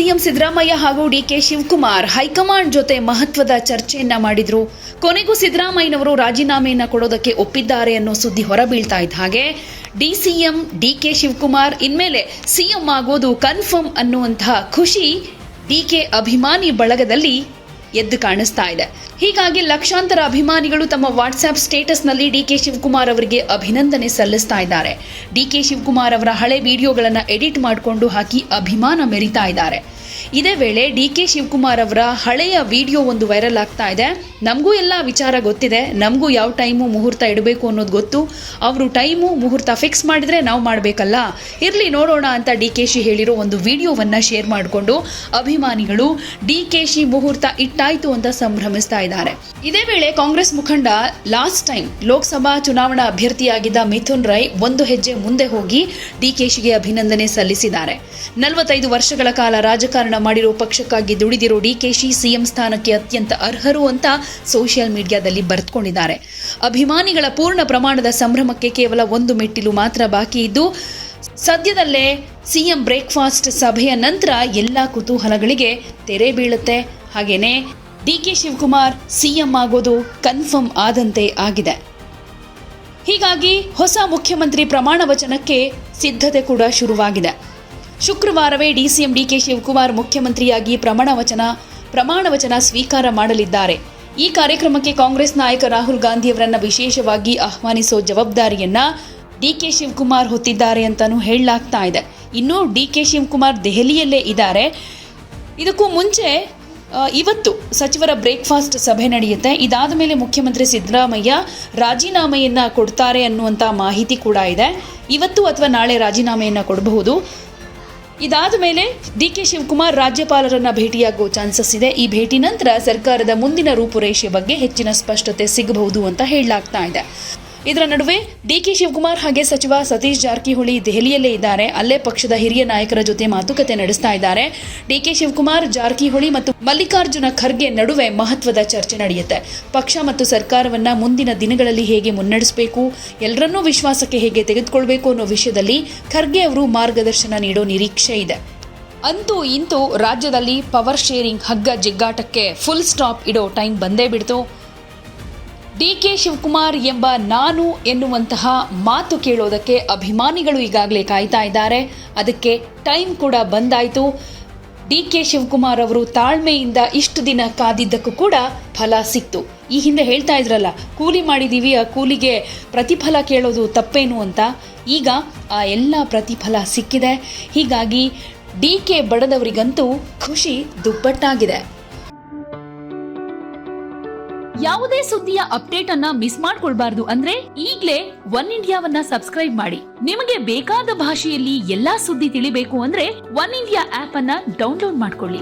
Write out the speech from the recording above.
CM Siddaramaiah ಹಾಗೂ DK Shivakumar high command ಜೊತೆ ಮಹತ್ವದ ಚರ್ಚೆಯನ್ನ ಮಾಡಿದ್ರು. ಕೊನೆಗೂ ಸಿದ್ದರಾಮಯ್ಯನವರು ರಾಜೀನಾಮೆಯನ್ನ ಕೊಡೋದಕ್ಕೆ ಒಪ್ಪಿದ್ದಾರೆ ಅನ್ನೋ ಸುದ್ದಿ ಹೊರಬೀಳ್ತಾ ಇದ್ದ ಹಾಗೆ ಡಿಸಿಎಂ ಡಿಕೆ ಶಿವಕುಮಾರ್ ಇನ್ಮೇಲೆ ಸಿಎಂ ಆಗೋದು ಕನ್ಫರ್ಮ್ ಅನ್ನುವಂತಹ ಖುಷಿ ಡಿಕೆ ಅಭಿಮಾನಿ ಬಳಗದಲ್ಲಿ ಎದ್ದು ಕಾಣಿಸ್ತಾ ಇದೆ. ಹೀಗಾಗಿ ಲಕ್ಷಾಂತರ ಅಭಿಮಾನಿಗಳು ತಮ್ಮ ವಾಟ್ಸ್ಆಪ್ ಸ್ಟೇಟಸ್ನಲ್ಲಿ ಡಿಕೆ ಶಿವಕುಮಾರ್ ಅವರಿಗೆ ಅಭಿನಂದನೆ ಸಲ್ಲಿಸ್ತಾ ಇದ್ದಾರೆ. ಡಿಕೆ ಶಿವಕುಮಾರ್ ಅವರ ಹಳೆ ವಿಡಿಯೋಗಳನ್ನು ಎಡಿಟ್ ಮಾಡಿಕೊಂಡು ಹಾಕಿ ಅಭಿಮಾನ ಮೆರಿತಾ ಇದ್ದಾರೆ. ಇದೇ ವೇಳೆ ಡಿಕೆ ಶಿವಕುಮಾರ್ ಅವರ ಹಳೆಯ ವಿಡಿಯೋ ಒಂದು ವೈರಲ್ ಆಗ್ತಾ ಇದೆ. ನಮಗೂ ಎಲ್ಲ ವಿಚಾರ ಗೊತ್ತಿದೆ, ನಮಗೂ ಯಾವ ಟೈಮು ಮುಹೂರ್ತ ಇಡಬೇಕು ಅನ್ನೋದು ಗೊತ್ತು. ಅವರು ಟೈಮು ಮುಹೂರ್ತ ಫಿಕ್ಸ್ ಮಾಡಿದ್ರೆ ನಾವು ಮಾಡಬೇಕಲ್ಲ, ಇರಲಿ ನೋಡೋಣ ಅಂತ ಡಿಕೆಶಿ ಹೇಳಿರೋ ಒಂದು ವಿಡಿಯೋವನ್ನ ಶೇರ್ ಮಾಡಿಕೊಂಡು ಅಭಿಮಾನಿಗಳು ಡಿಕೆಶಿ ಮುಹೂರ್ತ ಇಟ್ಟಾಯ್ತು ಅಂತ ಸಂಭ್ರಮಿಸ್ತಾ ಇದ್ದಾರೆ. ಇದೇ ವೇಳೆ ಕಾಂಗ್ರೆಸ್ ಮುಖಂಡ ಲಾಸ್ಟ್ ಟೈಮ್ ಲೋಕಸಭಾ ಚುನಾವಣಾ ಅಭ್ಯರ್ಥಿಯಾಗಿದ್ದ ಮಿಥುನ್ ರೈ ಒಂದು ಹೆಜ್ಜೆ ಮುಂದೆ ಹೋಗಿ ಡಿಕೆಶಿಗೆ ಅಭಿನಂದನೆ ಸಲ್ಲಿಸಿದ್ದಾರೆ. 45 ವರ್ಷಗಳ ಕಾಲ ರಾಜಕಾರಣ ಮಾಡಿರೋ ಪಕ್ಷಕ್ಕಾಗಿ ದುಡಿದಿರೋ ಡಿಕೆಶಿ ಸಿಎಂ ಸ್ಥಾನಕ್ಕೆ ಅತ್ಯಂತ ಅರ್ಹರು ಅಂತ ಸೋಷಿಯಲ್ ಮೀಡಿಯಾದಲ್ಲಿ ಬರೆದುಕೊಂಡಿದ್ದಾರೆ. ಅಭಿಮಾನಿಗಳ ಪೂರ್ಣ ಪ್ರಮಾಣದ ಸಂಭ್ರಮಕ್ಕೆ ಕೇವಲ ಒಂದು ಮೆಟ್ಟಿಲು ಮಾತ್ರ ಬಾಕಿ ಇದ್ದು ಸದ್ಯದಲ್ಲೇ ಸಿಎಂ ಬ್ರೇಕ್ಫಾಸ್ಟ್ ಸಭೆಯ ನಂತರ ಎಲ್ಲ ಕುತೂಹಲಗಳಿಗೆ ತೆರೆ ಬೀಳುತ್ತೆ. ಹಾಗೇನೆ ಡಿಕೆ ಶಿವಕುಮಾರ್ ಸಿಎಂ ಆಗೋದು ಕನ್ಫರ್ಮ್ ಆದಂತೆ ಆಗಿದೆ. ಹೀಗಾಗಿ ಹೊಸ ಮುಖ್ಯಮಂತ್ರಿ ಪ್ರಮಾಣ ವಚನಕ್ಕೆ ಸಿದ್ಧತೆ ಕೂಡ ಶುರುವಾಗಿದೆ. ಶುಕ್ರವಾರವೇ ಡಿಸಿಎಂ ಡಿಕೆ ಶಿವಕುಮಾರ್ ಮುಖ್ಯಮಂತ್ರಿಯಾಗಿ ಪ್ರಮಾಣ ವಚನ ಸ್ವೀಕಾರ ಮಾಡಲಿದ್ದಾರೆ. ಈ ಕಾರ್ಯಕ್ರಮಕ್ಕೆ ಕಾಂಗ್ರೆಸ್ ನಾಯಕ ರಾಹುಲ್ ಗಾಂಧಿಯವರನ್ನ ವಿಶೇಷವಾಗಿ ಆಹ್ವಾನಿಸೋ ಜವಾಬ್ದಾರಿಯನ್ನ ಡಿಕೆ ಶಿವಕುಮಾರ್ ಹೊತ್ತಿದ್ದಾರೆ ಅಂತಾನೂ ಹೇಳಲಾಗ್ತಾ ಇದೆ. ಇನ್ನು ಡಿಕೆ ಶಿವಕುಮಾರ್ ದೆಹಲಿಯಲ್ಲೇ ಇದ್ದಾರೆ. ಇದಕ್ಕೂ ಮುಂಚೆ ಇವತ್ತು ಸಚಿವರ ಬ್ರೇಕ್ಫಾಸ್ಟ್ ಸಭೆ ನಡೆಯುತ್ತೆ. ಇದಾದ ಮೇಲೆ ಮುಖ್ಯಮಂತ್ರಿ ಸಿದ್ದರಾಮಯ್ಯ ರಾಜೀನಾಮೆಯನ್ನ ಕೊಡ್ತಾರೆ ಅನ್ನುವಂಥ ಮಾಹಿತಿ ಕೂಡ ಇದೆ. ಇವತ್ತು ಅಥವಾ ನಾಳೆ ರಾಜೀನಾಮೆಯನ್ನ ಕೊಡಬಹುದು. ಇದಾದ ಮೇಲೆ ಡಿಕೆ ಶಿವಕುಮಾರ್ ರಾಜ್ಯಪಾಲರನ್ನ ಭೇಟಿಯಾಗುವ ಚಾನ್ಸಸ್ ಇದೆ. ಈ ಭೇಟಿ ನಂತರ ಸರ್ಕಾರದ ಮುಂದಿನ ರೂಪುರೇಷೆ ಬಗ್ಗೆ ಹೆಚ್ಚಿನ ಸ್ಪಷ್ಟತೆ ಸಿಗಬಹುದು ಅಂತ ಹೇಳಲಾಗ್ತಾ ಇದೆ. ಇದರ ನಡುವೆ ಡಿಕೆ ಶಿವಕುಮಾರ್ ಹಾಗೆ ಸಚಿವ ಸತೀಶ್ ಜಾರಕಿಹೊಳಿ ದೆಹಲಿಯಲ್ಲೇ ಇದ್ದಾರೆ. ಅಲ್ಲೇ ಪಕ್ಷದ ಹಿರಿಯ ನಾಯಕರ ಜೊತೆ ಮಾತುಕತೆ ನಡೆಸ್ತಾ ಇದ್ದಾರೆ. ಡಿಕೆ ಶಿವಕುಮಾರ್, ಜಾರಕಿಹೊಳಿ ಮತ್ತು ಮಲ್ಲಿಕಾರ್ಜುನ ಖರ್ಗೆ ನಡುವೆ ಮಹತ್ವದ ಚರ್ಚೆ ನಡೆಯುತ್ತೆ. ಪಕ್ಷ ಮತ್ತು ಸರ್ಕಾರವನ್ನ ಮುಂದಿನ ದಿನಗಳಲ್ಲಿ ಹೇಗೆ ಮುನ್ನಡೆಸಬೇಕು, ಎಲ್ಲರನ್ನೂ ವಿಶ್ವಾಸಕ್ಕೆ ಹೇಗೆ ತೆಗೆದುಕೊಳ್ಬೇಕು ಅನ್ನೋ ವಿಷಯದಲ್ಲಿ ಖರ್ಗೆ ಅವರು ಮಾರ್ಗದರ್ಶನ ನೀಡೋ ನಿರೀಕ್ಷೆ ಇದೆ. ಅಂತೂ ಇಂತೂ ರಾಜ್ಯದಲ್ಲಿ ಪವರ್ ಶೇರಿಂಗ್ ಹಗ್ಗ ಜಿಗ್ಗಾಟಕ್ಕೆ ಫುಲ್ ಸ್ಟಾಪ್ ಇಡೋ ಟೈಮ್ ಬಂದೇ ಬಿಡ್ತು. ಡಿಕೆ ಶಿವಕುಮಾರ್ ಎಂಬ ನಾನು ಎನ್ನುವಂತಹ ಮಾತು ಕೇಳೋದಕ್ಕೆ ಅಭಿಮಾನಿಗಳು ಈಗಾಗಲೇ ಕಾಯ್ತಾ ಇದ್ದಾರೆ. ಅದಕ್ಕೆ ಟೈಮ್ ಕೂಡ ಬಂದಾಯಿತು. ಡಿಕೆ ಶಿವಕುಮಾರ್ ಅವರು ತಾಳ್ಮೆಯಿಂದ ಇಷ್ಟು ದಿನ ಕಾದಿದ್ದಕ್ಕೂ ಕೂಡ ಫಲ ಸಿಕ್ತು. ಈ ಹಿಂದೆ ಹೇಳ್ತಾ ಇದ್ರಲ್ಲ, ಕೂಲಿ ಮಾಡಿದೀವಿ, ಆ ಕೂಲಿಗೆ ಪ್ರತಿಫಲ ಕೇಳೋದು ತಪ್ಪೇನು ಅಂತ. ಈಗ ಆ ಎಲ್ಲ ಪ್ರತಿಫಲ ಸಿಕ್ಕಿದೆ. ಹೀಗಾಗಿ ಡಿಕೆ ಬಡದವರಿಗಂತೂ ಖುಷಿ ದುಪ್ಪಟ್ಟಾಗಿದೆ. ಯಾವುದೇ ಸುದ್ದಿಯ ಅಪ್ಡೇಟ್ ಅನ್ನ ಮಿಸ್ ಮಾಡ್ಕೊಳ್ಬಾರ್ದು ಅಂದ್ರೆ ಈಗ್ಲೇ ಒನ್ ಇಂಡಿಯಾವನ್ನ ಸಬ್ಸ್ಕ್ರೈಬ್ ಮಾಡಿ. ನಿಮಗೆ ಬೇಕಾದ ಭಾಷೆಯಲ್ಲಿ ಎಲ್ಲಾ ಸುದ್ದಿ ತಿಳಿಬೇಕು ಅಂದ್ರೆ ಒನ್ ಇಂಡಿಯಾ ಆಪ್ ಅನ್ನ ಡೌನ್ಲೋಡ್ ಮಾಡ್ಕೊಳ್ಳಿ.